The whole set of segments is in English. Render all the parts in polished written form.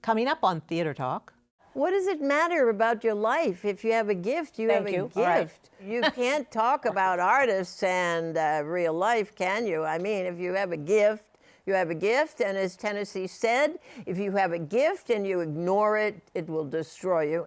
Coming up on Theater Talk. What does it matter about your life? If you have a gift, you have a gift. Right. You can't talk about artists and real life, can you? I mean, if you have a gift, you have a gift, and as Tennessee said, if you have a gift and you ignore it, it will destroy you.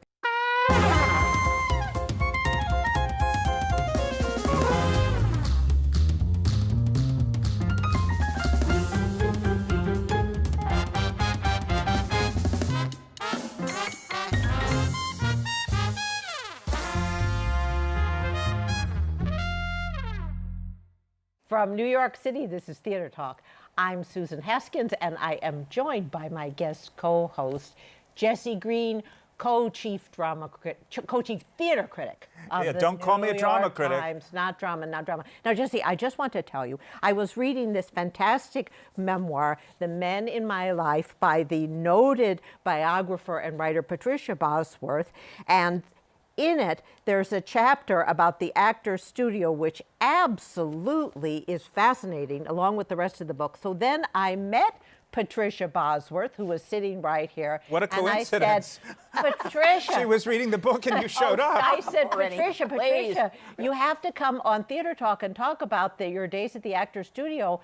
From New York City, this is Theater Talk. I'm Susan Haskins, and I am joined by my guest co-host, Jesse Green, co-chief theater critic of the don't call me a drama York critic. Times. Not drama. Now, Jesse, I just want to tell you, I was reading this fantastic memoir, The Men in My Life, by the noted biographer and writer Patricia Bosworth, and in it, there's a chapter about the Actors Studio, which absolutely is fascinating, along with the rest of the book. So then I met Patricia Bosworth, who was sitting right here. What a And coincidence. I said, Patricia. She was reading the book and you showed up. I said, Patricia, you have to come on Theater Talk and talk about your days at the Actors Studio.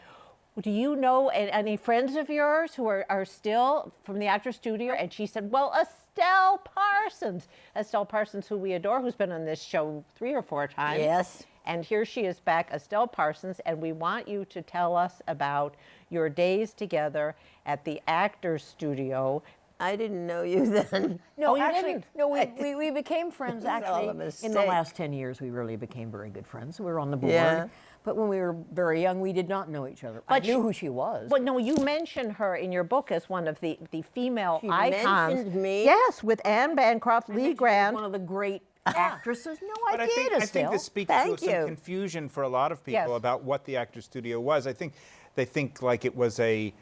Do you know any friends of yours who are still from the Actors Studio? And she said, well, Estelle Parsons, who we adore, who's been on this show 3 or 4 times. Yes. And here she is back, Estelle Parsons, and we want you to tell us about your days together at the Actors Studio. I didn't know you then. No, you actually, didn't? no, we became friends actually. In the last 10 years, we really became very good friends. We were on the board. Yeah. But when we were very young, we did not know each other. I knew who she was. But no, you mentioned her in your book as one of the female She icons. mentioned me? Yes, with Anne Bancroft, Lee Grant. One of the great actresses. No, But I think this speaks Thank to some you. confusion for a lot of people Yes. about what the Actors Studio was. I think they think like it was like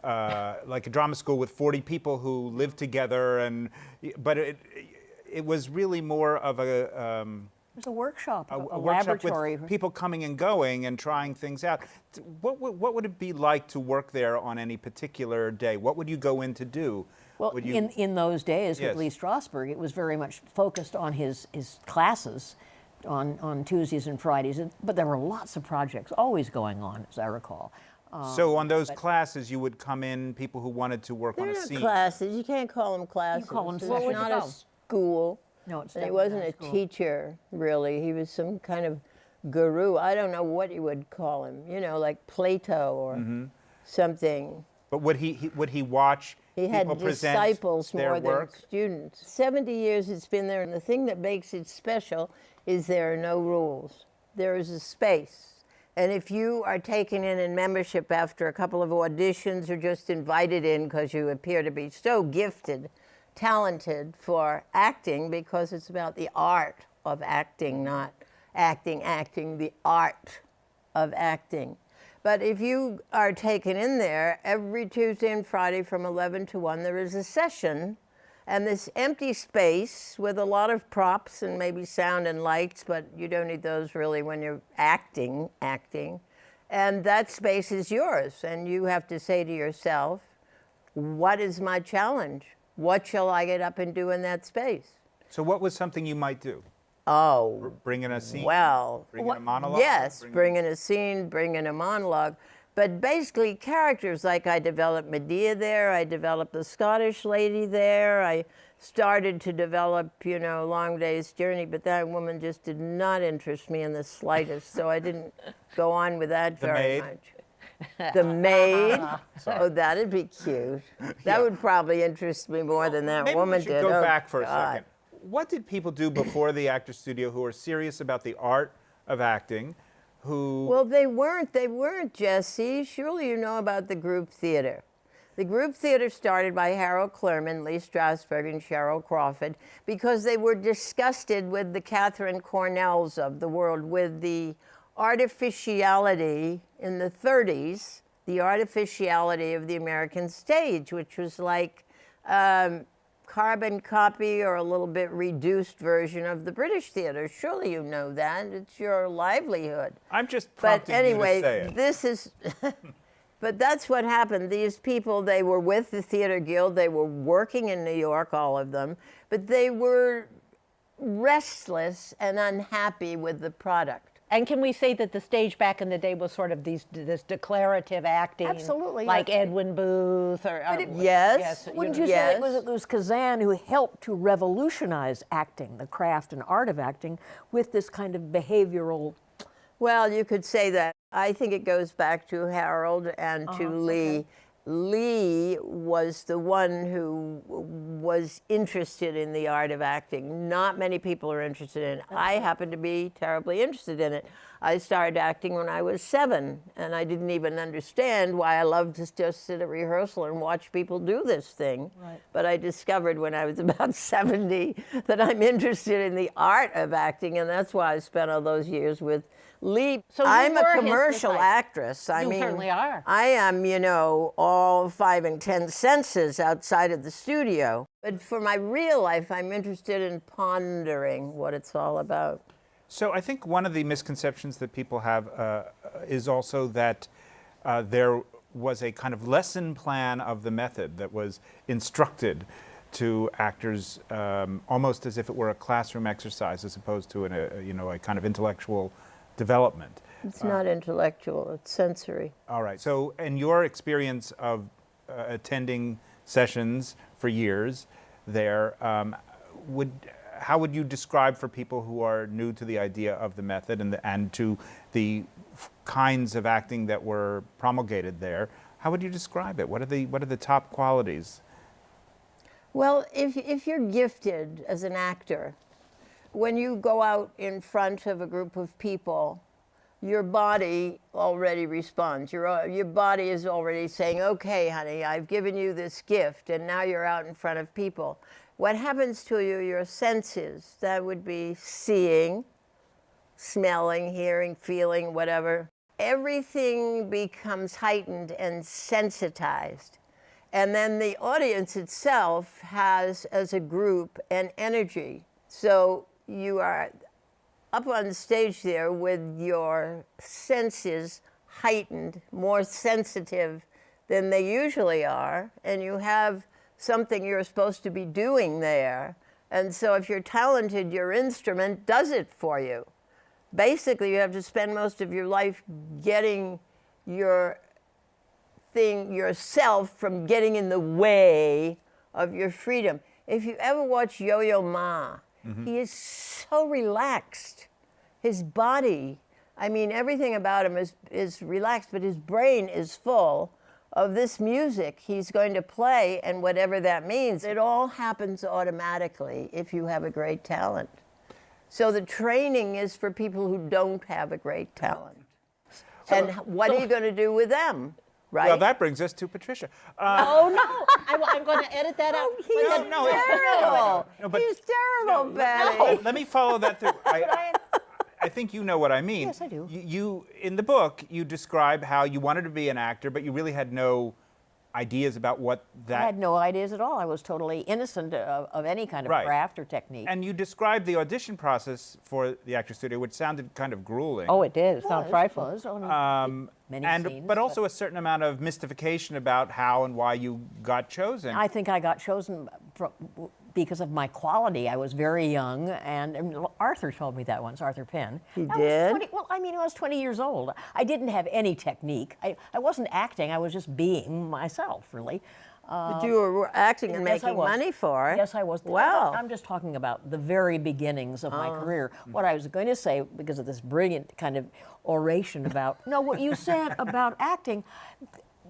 a drama school with 40 people who lived together, but it was really more of It was a workshop, a workshop laboratory. with people coming and going and trying things out. What would it be like to work there on any particular day? What would you go in to do? Well, Would you, in those days Yes. with Lee Strasberg, it was very much focused on his classes on Tuesdays and Fridays. But there were lots of projects always going on, as I recall. so on those classes, you would come in, people who wanted to work on They're a not scene. classes. You can't call them classes. call them It's sessions. not a school. No, it's And he definitely wasn't not a a school. teacher, really. He was some kind of guru. I don't know what you would call him. You know, like Plato or something. But would he watch He had people present disciples their more than work? students. 70 years it's been there, and the thing that makes it special is there are no rules. There is a space. And if you are taken in membership after a couple of auditions or just invited in because you appear to be so gifted, talented for acting, because it's about the art of acting, not acting, the art of acting. But if you are taken in there, every Tuesday and Friday from 11 to 1, there is a session, and this empty space with a lot of props and maybe sound and lights, but you don't need those really when you're acting. And that space is yours, and you have to say to yourself, what is my challenge? What shall I get up and do in that space? So what was something you might do? Oh, Bring in a scene? well, Bring in a monologue? yes, bring in a scene, bring in a monologue. But basically characters, like I developed Medea there, I developed the Scottish lady there, I started to develop, Long Day's Journey, but that woman just did not interest me in the slightest, so I didn't go on with that The very maid? much. The maid? Oh, that'd be cute. That would probably interest me more than that Maybe woman we should did. go Oh, back for a God. second. What did people do before the Actors Studio who were serious about the art of acting, who... Well, they weren't, Jesse. Surely you know about the group theater. The group theater started by Harold Clurman, Lee Strasberg, and Cheryl Crawford because they were disgusted with the Catherine Cornells of the world, with the artificiality in the 30s, the artificiality of the American stage, which was like carbon copy or a little bit reduced version of the British theater. Surely you know that. It's your livelihood. I'm just But prompting anyway, you to say it. this is... But that's what happened. These people, they were with the Theatre Guild, they were working in New York, all of them, but they were restless and unhappy with the product. And can we say that the stage back in the day was sort of this declarative acting? Absolutely, Like yeah. Edwin Booth or... Yes. Wouldn't you say it was Kazan who helped to revolutionize acting, the craft and art of acting, with this kind of behavioral... Well, you could say that. I think it goes back to Harold and to Lee. Okay. Lee was the one who was interested in the art of acting. Not many people are interested in it. I happen to be terribly interested in it. I started acting when I was 7, and I didn't even understand why I loved to just sit at rehearsal and watch people do this thing. Right. But I discovered when I was about 70 that I'm interested in the art of acting, and that's why I spent all those years with Lee. So you I'm were a his commercial disciple. actress. I You mean, certainly are. I am, you know, all 5 and 10 senses outside of the studio. But for my real life, I'm interested in pondering what it's all about. So I think one of the misconceptions that people have is also that there was a kind of lesson plan of the method that was instructed to actors almost as if it were a classroom exercise as opposed to a kind of intellectual development. It's not intellectual, it's sensory. All right. So in your experience of attending sessions for years there, how would you describe for people who are new to the idea of the method and to the kinds of acting that were promulgated there, how would you describe it? What are the top qualities? Well, if you're gifted as an actor, when you go out in front of a group of people, your body already responds. Your body is already saying, okay, honey, I've given you this gift, and now you're out in front of people. What happens to you, your senses, that would be seeing, smelling, hearing, feeling, whatever. Everything becomes heightened and sensitized. And then the audience itself has, as a group, an energy. So you are up on stage there with your senses heightened, more sensitive than they usually are, and you have something you're supposed to be doing there. And so if you're talented, your instrument does it for you. Basically, you have to spend most of your life getting your thing, yourself, from getting in the way of your freedom. If you ever watch Yo-Yo Ma, he is so relaxed. His body, I mean, everything about him is relaxed, but his brain is full of this music he's going to play, and whatever that means. It all happens automatically if you have a great talent. So the training is for people who don't have a great talent. And what are you going to do with them? Right? Well, that brings us to Patricia. Oh, no. I'm going to edit that out. He's terrible. He's terrible, Betty. Let me follow that through. I think you know what I mean. Yes, I do. You in the book, you describe how you wanted to be an actor, but you really had no ideas about what that... I had no ideas at all. I was totally innocent of any kind of Right. craft or technique. And you described the audition process for the Actors Studio, which sounded kind of grueling. Oh, it did. It sounds frightful. Was on many scenes, but also a certain amount of mystification about how and why you got chosen. I think I got chosen because of my quality. I was very young, and Arthur told me that once, Arthur Penn. He I was did? 20, well, I mean, I was 20 years old. I didn't have any technique. I wasn't acting, I was just being myself, really. But you were acting and Yes, I making was. money for it. Yes, I was. Wow. I'm just talking about the very beginnings of my career. What I was going to say, because of this brilliant kind of oration about, no, what you said about acting,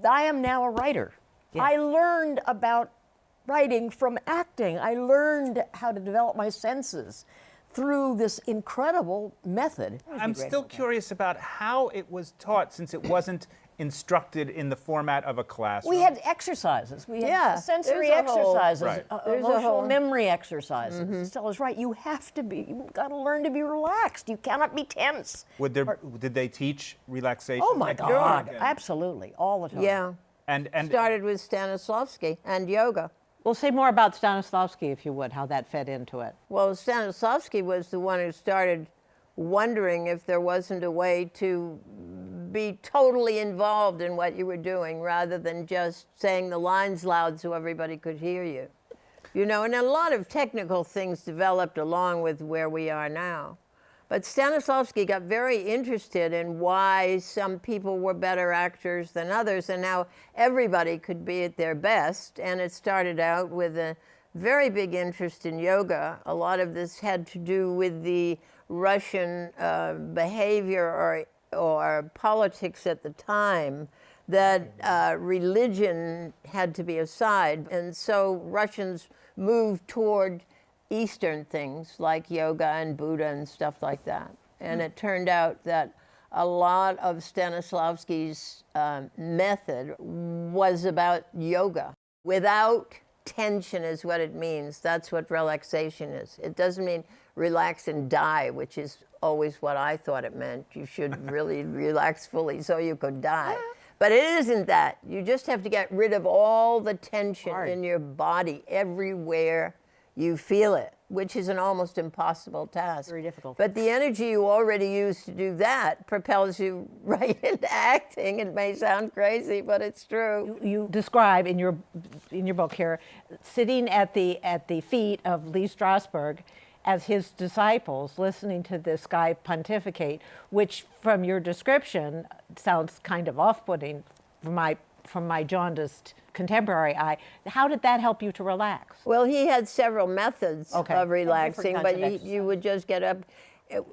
I am now a writer. I learned about writing from acting. I learned how to develop my senses through this incredible method. I'm still curious about how it was taught, since it wasn't instructed in the format of a classroom. We had exercises. We had Yeah, sensory there's a whole- exercises, Right. There's a emotional whole- memory exercises. Stella's right. You've got to learn to be relaxed. You cannot be tense. Did they teach relaxation? Oh my technique? God! And- Absolutely, all the time. Yeah. And Started with Stanislavski and yoga. Well, say more about Stanislavski, if you would, how that fed into it. Well, Stanislavski was the one who started wondering if there wasn't a way to be totally involved in what you were doing rather than just saying the lines loud so everybody could hear you. You know, and a lot of technical things developed along with where we are now. But Stanislavski got very interested in why some people were better actors than others, and now everybody could be at their best. And it started out with a very big interest in yoga. A lot of this had to do with the Russian behavior or politics at the time, that religion had to be aside. And so Russians moved toward Eastern things like yoga and Buddha and stuff like that. And it turned out that a lot of Stanislavski's method was about yoga. Without tension is what it means. That's what relaxation is. It doesn't mean relax and die, which is always what I thought it meant. You should really relax fully so you could die. But it isn't that. You just have to get rid of all the tension in your body everywhere you feel it, which is an almost impossible task. Very difficult. But the energy you already use to do that propels you right into acting. It may sound crazy, but it's true. You describe in your book here, sitting at the feet of Lee Strasberg as his disciples, listening to this guy pontificate, which from your description sounds kind of off-putting from my jaundiced contemporary eye. How did that help you to relax? Well, he had several methods of relaxing, but you would just get up.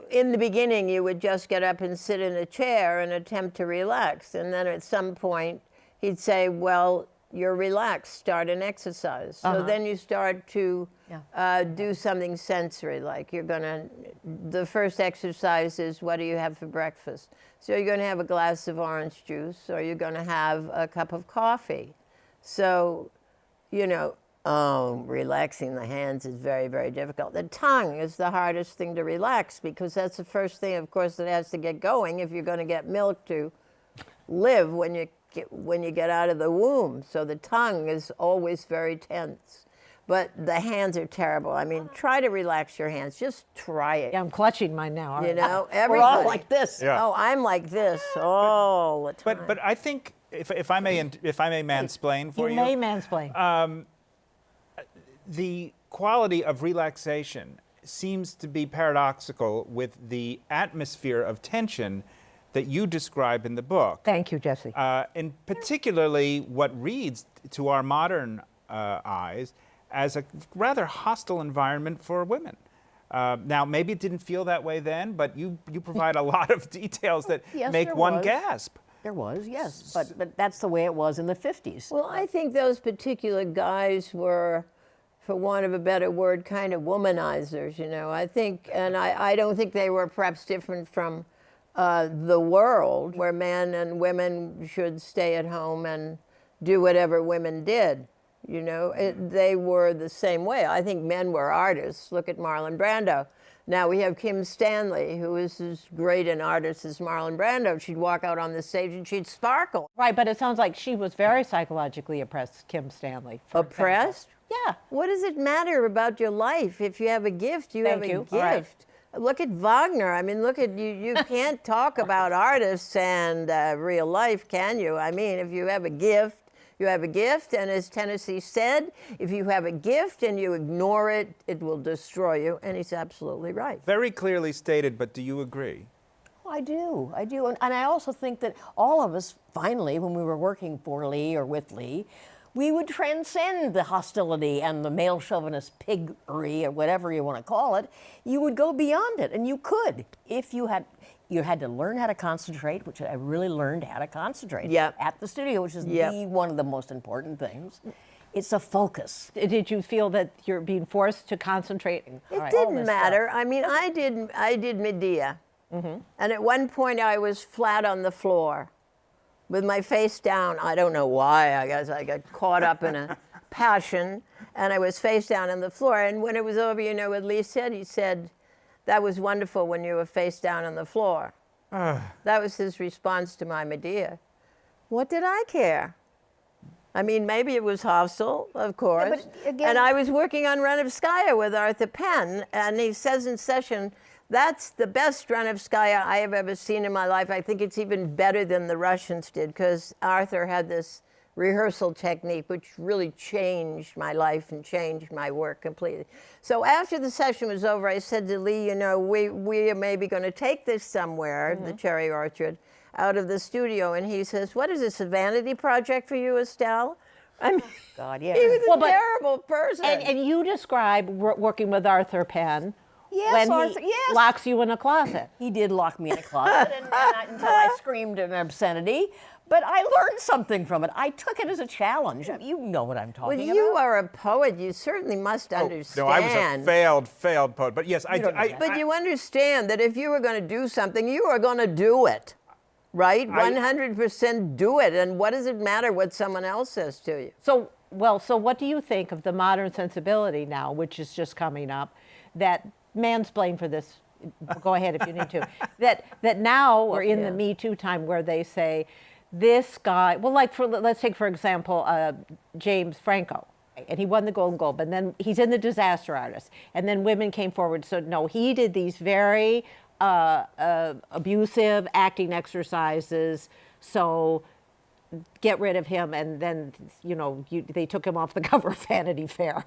In the beginning, you would just get up and sit in a chair and attempt to relax. And then at some point, he'd say, well, you're relaxed, start an exercise. So then you start to do something sensory, like the first exercise is, what do you have for breakfast? So you're going to have a glass of orange juice, or you're going to have a cup of coffee. So, you know, relaxing the hands is very, very difficult. The tongue is the hardest thing to relax, because that's the first thing, of course, that has to get going if you're going to get milk to live when you get out of the womb. So the tongue is always very tense. But the hands are terrible. I mean, try to relax your hands. Just try it. Yeah, I'm clutching mine now. You know, We're everybody. all like this. Yeah. Oh, I'm like this all the time. But I think if I may mansplain for you. You may mansplain. The quality of relaxation seems to be paradoxical with the atmosphere of tension that you describe in the book. Thank you, Jesse. And particularly what reads to our modern eyes as a rather hostile environment for women. Now, maybe it didn't feel that way then, but you provide a lot of details that Yes, make there one was. gasp. There was, yes, but that's the way it was in the 50s. Well, I think those particular guys were, for want of a better word, kind of womanizers, you know. I think, and I don't think they were perhaps different from the world, where men and women should stay at home and do whatever women did. You know, they were the same way. I think men were artists. Look at Marlon Brando. Now we have Kim Stanley, who is as great an artist as Marlon Brando. She'd walk out on the stage and she'd sparkle. Right, but it sounds like she was very psychologically oppressed, Kim Stanley. for example. Oppressed? Yeah. What does it matter about your life? If you have a gift, you have a gift. All right. Look at Wagner. I mean, look at you. You can't talk about artists and real life, can you? I mean, if you have a gift, you have a gift. And as Tennessee said, if you have a gift and you ignore it, it will destroy you. And he's absolutely right. Very clearly stated, but do you agree? I do. And I also think that all of us, finally, when we were working for Lee or with Lee, we would transcend the hostility and the male chauvinist piggery, or whatever you want to call it. You would go beyond it, and you could if you had to learn how to concentrate, which I really learned how to concentrate at the studio, which is one of the most important things. It's a focus. Did you feel that you're being forced to concentrate? It didn't matter. I mean, I did Medea. And at one point I was flat on the floor with my face down. I don't know why. I guess I got caught up in a passion, and I was face down on the floor. And when it was over, you know what Lee said? He said, "That was wonderful when you were face down on the floor." That was his response to my Medea. What did I care? I mean, maybe it was hostile, of course. but again, and I was working on Renevskaya with Arthur Penn, and he says in session, That's the best Stranovskaya I have ever seen in my life. I think it's even better than the Russians did, because Arthur had this rehearsal technique which really changed my life and changed my work completely. So after the session was over, I said to Lee, you know, we are maybe going to take this somewhere, the Cherry Orchard, out of the studio. And he says, what is this, a vanity project for you, Estelle? I mean, God, yeah. he was Well, a but- terrible person. And you describe working with Arthur Penn Yes, when Arthur, he yes. locks you in a closet. He did lock me in a closet until I screamed an obscenity. But I learned something from it. I took it as a challenge. You know what I'm talking Well, about. you are a poet. You certainly must understand. No, I was a failed poet. But yes, don't know that. But you understand that if you were going to do something, you are going to do it, right? 100% do it. And what does it matter what someone else says to you? So what do you think of the modern sensibility now, which is just coming up, that mansplain for this, go ahead if you need to, that now we're in the Me Too time where they say, this guy, well, like let's take for example, James Franco, and he won the Golden Globe, and then he's in The Disaster Artist, and then women came forward and said, no, he did these very abusive acting exercises, so get rid of him. And then, you know, they took him off the cover of Vanity Fair.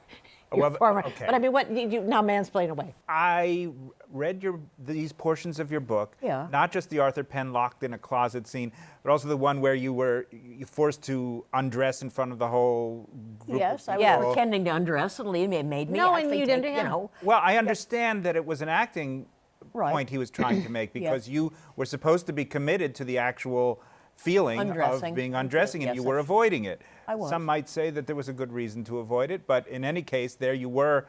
Well, okay. But I mean, what you now mansplain away? I read these portions of your book, Yeah. not just the Arthur Penn locked in a closet scene, but also the one where you were forced to undress in front of the whole group. Yes, I of was people. pretending to undress, and Lee made me No, and actually you take, didn't, you yeah. know. Well, I understand that it was an acting Right. point he was trying to make, because you were supposed to be committed to the actual feeling Undressing. of being undressing, and Yes, you were that's- avoiding it. I was. Some might say that there was a good reason to avoid it, but in any case, there you were.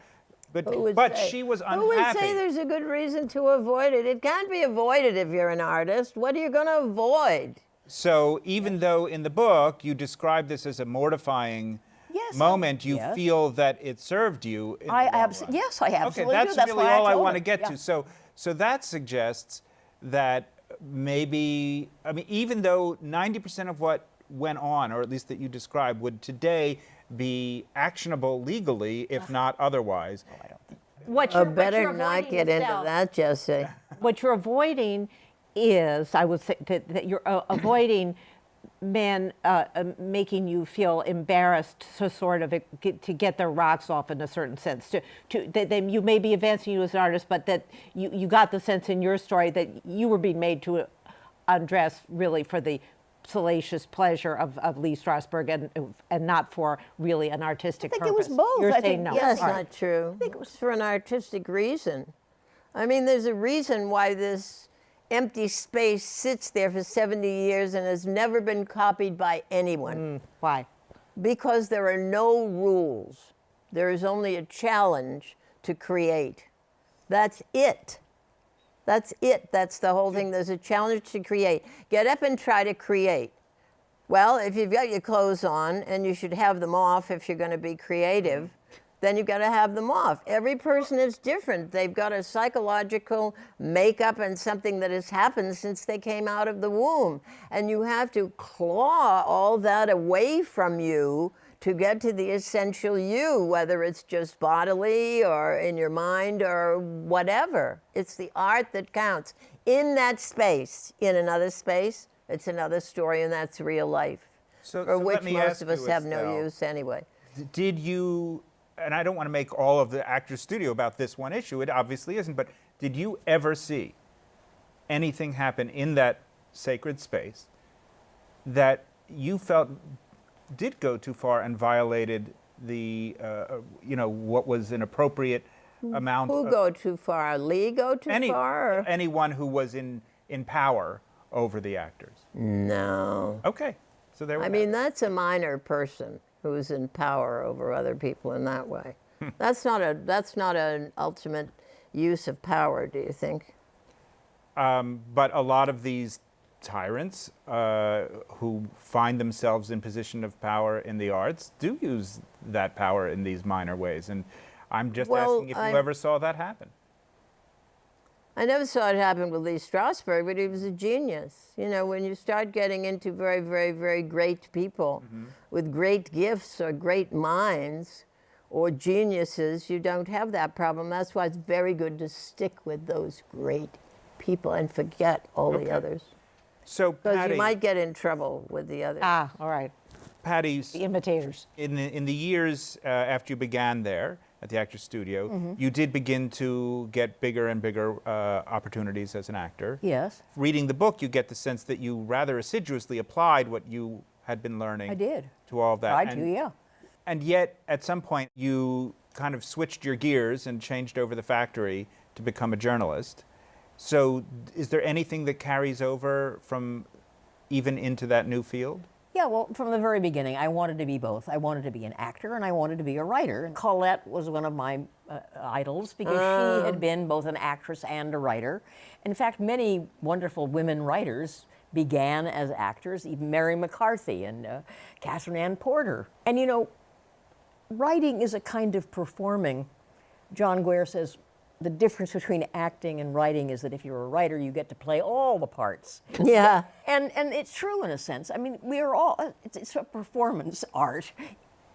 Who would But say- she was unhappy. Who would say there's a good reason to avoid it? It can't be avoided if you're an artist. What are you going to avoid? So even though in the book you describe this as a mortifying Yes, moment, you yes. feel that it served you. In the long run. Yes, I absolutely Okay, that's do. That's really why all I told want to her. get Yeah. to. So that suggests that maybe, I mean, even though 90% of what went on, or at least that you described, would today be actionable legally, if not otherwise. What Better you're not avoiding, get into Estelle, that, Jesse. What you're avoiding is, I would say that you're avoiding men making you feel embarrassed to sort of get their rocks off in a certain sense. That you may be advancing you as an artist, but that you got the sense in your story that you were being made to undress really for the salacious pleasure of Lee Strasberg and not for really an artistic think purpose. it was both. You're I saying think- no. That's All right. not true. I think it was for an artistic reason. I mean, there's a reason why this empty space sits there for 70 years and has never been copied by anyone. Why? Because there are no rules. There is only a challenge to create. That's it. That's it. That's the whole thing. There's a challenge to create. Get up and try to create. Well, if you've got your clothes on, and you should have them off if you're going to be creative, then you've got to have them off. Every person is different. They've got a psychological makeup and something that has happened since they came out of the womb. And you have to claw all that away from you to get to the essential you, whether it's just bodily or in your mind or whatever. It's the art that counts. In that space, in another space, it's another story, and that's real life, So for which let me most ask of us you, have no Estelle, use anyway. Did you, and I don't want to make all of the Actors Studio about this one issue, it obviously isn't, but did you ever see anything happen in that sacred space that you felt did go too far and violated the, what was an appropriate amount? Who go too far? Lee go too far? Or? Anyone who was in power over the actors. No. Okay, so there we I go. mean, that's a minor person who's in power over other people in that way. That's not an ultimate use of power, do you think? But a lot of these tyrants who find themselves in position of power in the arts do use that power in these minor ways. And I'm just asking if you ever saw that happen. I never saw it happen with Lee Strasberg, but he was a genius. You know, when you start getting into very, very, very great people with great gifts or great minds, or geniuses, you don't have that problem. That's why it's very good to stick with those great people and forget all the others. So, Because Patty, you might get in trouble with the others. Ah, all right. Patty, The imitators. in the years after you began there at the Actors Studio, you did begin to get bigger and bigger opportunities as an actor. Yes, Reading the book, you get the sense that you rather assiduously applied what you had been learning. I did. To all of that. Tried to, yeah. And yet, at some point, you kind of switched your gears and changed over the factory to become a journalist. So, is there anything that carries over from even into that new field? Yeah, well, from the very beginning, I wanted to be both. I wanted to be an actor and I wanted to be a writer. And Colette was one of my idols because she had been both an actress and a writer. In fact, many wonderful women writers began as actors, even Mary McCarthy and Catherine Ann Porter. And you know, writing is a kind of performing. John Guare says, the difference between acting and writing is that if you're a writer, you get to play all the parts. Yeah. And it's true in a sense. I mean, we are all, it's a performance art,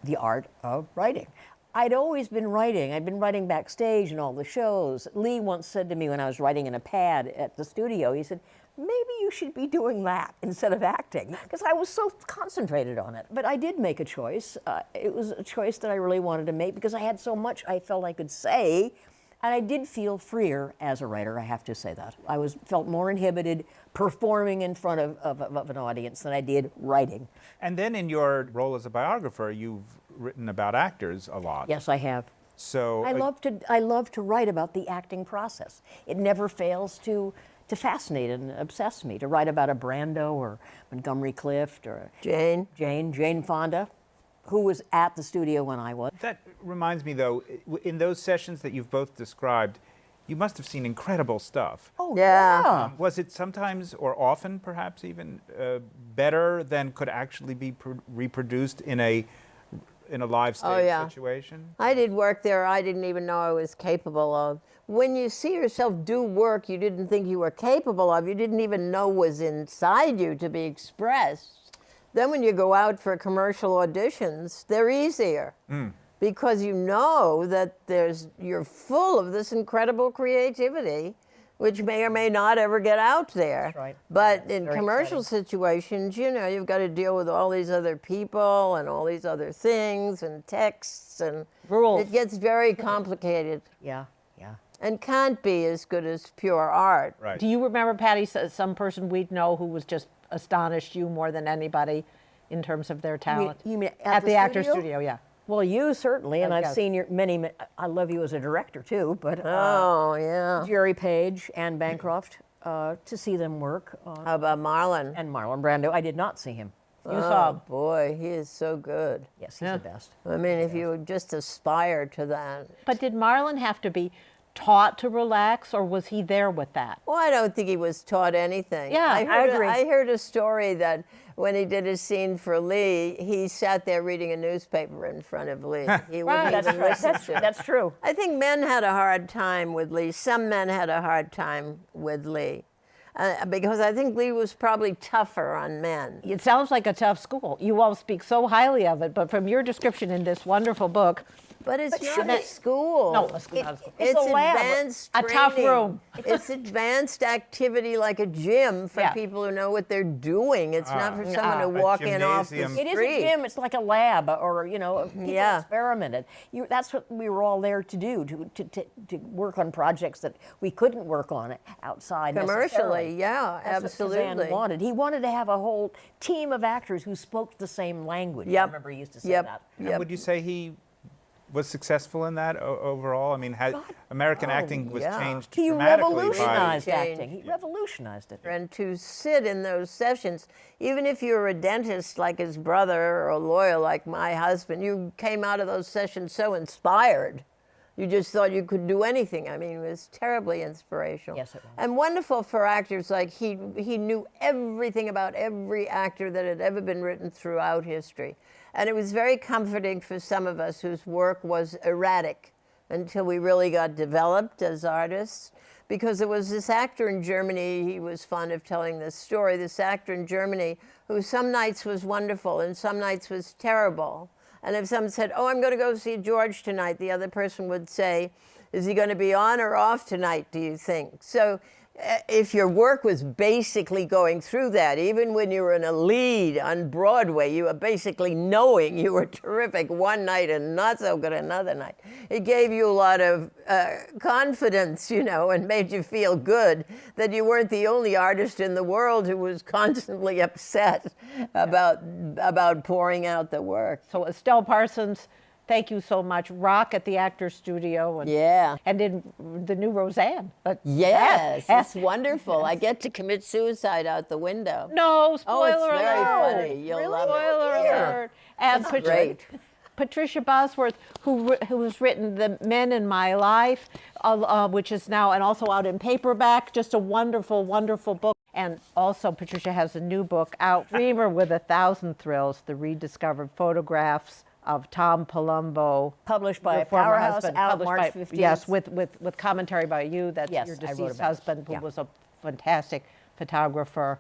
the art of writing. I'd always been writing. I'd been writing backstage in all the shows. Lee once said to me when I was writing in a pad at the studio, he said, maybe you should be doing that instead of acting, because I was so concentrated on it. But I did make a choice. It was a choice that I really wanted to make because I had so much I felt I could say. And I did feel freer as a writer, I have to say that. I felt more inhibited performing in front of an audience than I did writing. And then in your role as a biographer, you've written about actors a lot. Yes, I have. So I love to write about the acting process. It never fails to fascinate and obsess me. To write about a Brando or Montgomery Clift or Jane Fonda, who was at the studio when I was. That reminds me, though, in those sessions that you've both described, you must have seen incredible stuff. Oh, Yeah. yeah. Was it sometimes, or often perhaps even, better than could actually be reproduced in a live stage situation? I did work there I didn't even know I was capable of. When you see yourself do work you didn't think you were capable of, you didn't even know was inside you to be expressed, then when you go out for commercial auditions, they're easier. Because you know that you're full of this incredible creativity, which may or may not ever get out there. That's right. But in Very commercial situations, you know, you've got to deal with all these other people and all these other things and texts, and Rules. it gets very complicated Yeah, yeah. and can't be as good as pure art. Right. Do you remember, Patty, some person we'd know who was just astonished you more than anybody in terms of their talent? You mean at the Actors Studio, yeah. Well, you certainly, and I've Yes. seen your many. I love you as a director too, but Oh, yeah. Jerry Page and Bancroft, to see them work, How about Marlon? and Marlon Brando. I did not see him. You saw. Oh, boy, he is so good. Yes, he's the best. I mean, if you would just aspire to that. But did Marlon have to be taught to relax, or was he there with that? Well, I don't think he was taught anything. Yeah, I agree. I heard a story that when he did his scene for Lee, he sat there reading a newspaper in front of Lee. He wouldn't That's even right. listen That's, to it. that's true. I think men had a hard time with Lee. Some men had a hard time with Lee. Because I think Lee was probably tougher on men. It sounds like a tough school. You all speak so highly of it, but from your description in this wonderful book, But it's not shouldn't a it- school. No, a school, not a school. It's a lab. advanced A tough training. room. It's advanced activity like a gym for Yeah. people who know what they're doing. It's not for someone to A walk in off the gymnasium. street. It is a gym. It's like a lab, or people Yeah. experimented. That's what we were all there to do, to work on projects that we couldn't work on outside Commercially, necessarily. yeah, That's what Kazan absolutely. wanted. He wanted to have a whole team of actors who spoke the same language. I Yep. remember he used to say Yep. that. And would you say he was successful in that overall? I mean, American acting was yeah. changed He dramatically by... revolutionized Changed. acting. He revolutionized it. And to sit in those sessions, even if you were a dentist like his brother or a lawyer like my husband, you came out of those sessions so inspired. You just thought you could do anything. I mean, it was terribly inspirational. Yes, it was. And wonderful for actors. Like he knew everything about every actor that had ever been written throughout history. And it was very comforting for some of us whose work was erratic until we really got developed as artists. Because there was this actor in Germany, he was fond of telling this story, this actor in Germany who some nights was wonderful and some nights was terrible. And if someone said, oh, I'm going to go see George tonight, the other person would say, is he going to be on or off tonight, do you think? So if your work was basically going through that, even when you were in a lead on Broadway, you were basically knowing you were terrific one night and not so good another night. It gave you a lot of confidence, you know, and made you feel good that you weren't the only artist in the world who was constantly upset about pouring out the work. So Estelle Parsons, thank you so much. Rock at the Actors Studio. And, Yeah. And in the new Roseanne. But Yes, it's wonderful. I get to commit suicide out the window. No, spoiler Oh, it's very alert. funny. You'll love it. Spoiler Yeah. alert. And It's great. Patricia Bosworth, who has written The Men in My Life, which is now and also out in paperback, just a wonderful, wonderful book. And also Patricia has a new book out, Dreamer with 1,000 Thrills, The Rediscovered Photographs of Tom Palumbo. Published by your former Powerhouse, husband, out published March by- 15th. Yes, with commentary by you, that's Yes, your I wrote deceased about it. husband, who Yeah. was a fantastic photographer.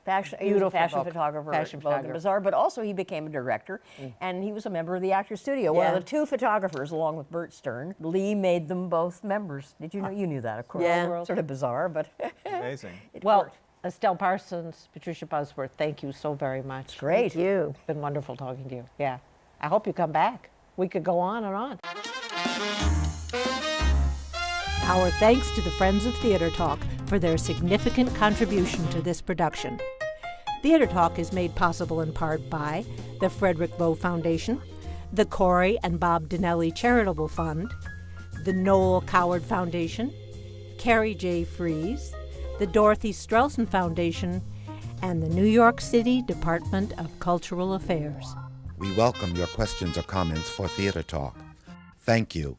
He was a Beautiful fashion book. photographer Fashion at Vogue and photographer. Bazaar, but also he became a director, and he was a member of the Actors Studio, one of Yeah. the two photographers, along with Bert Stern. Lee made them both members. Did you know? You knew that, of course. Yeah. Sort of bizarre, but Amazing. it Well, worked. Estelle Parsons, Patricia Bosworth, thank you so very much. Great. Thank you. It's been wonderful talking to you. Yeah. I hope you come back. We could go on and on. Our thanks to the Friends of Theatre Talk for their significant contribution to this production. Theatre Talk is made possible in part by the Frederick Lowe Foundation, the CORY and Bob Donnelly Charitable Fund, the Noel Coward Foundation, Carrie J. Fries, the Dorothy STRELSIN Foundation, and the New York City Department of Cultural Affairs. We welcome your questions or comments for Theatre Talk. Thank you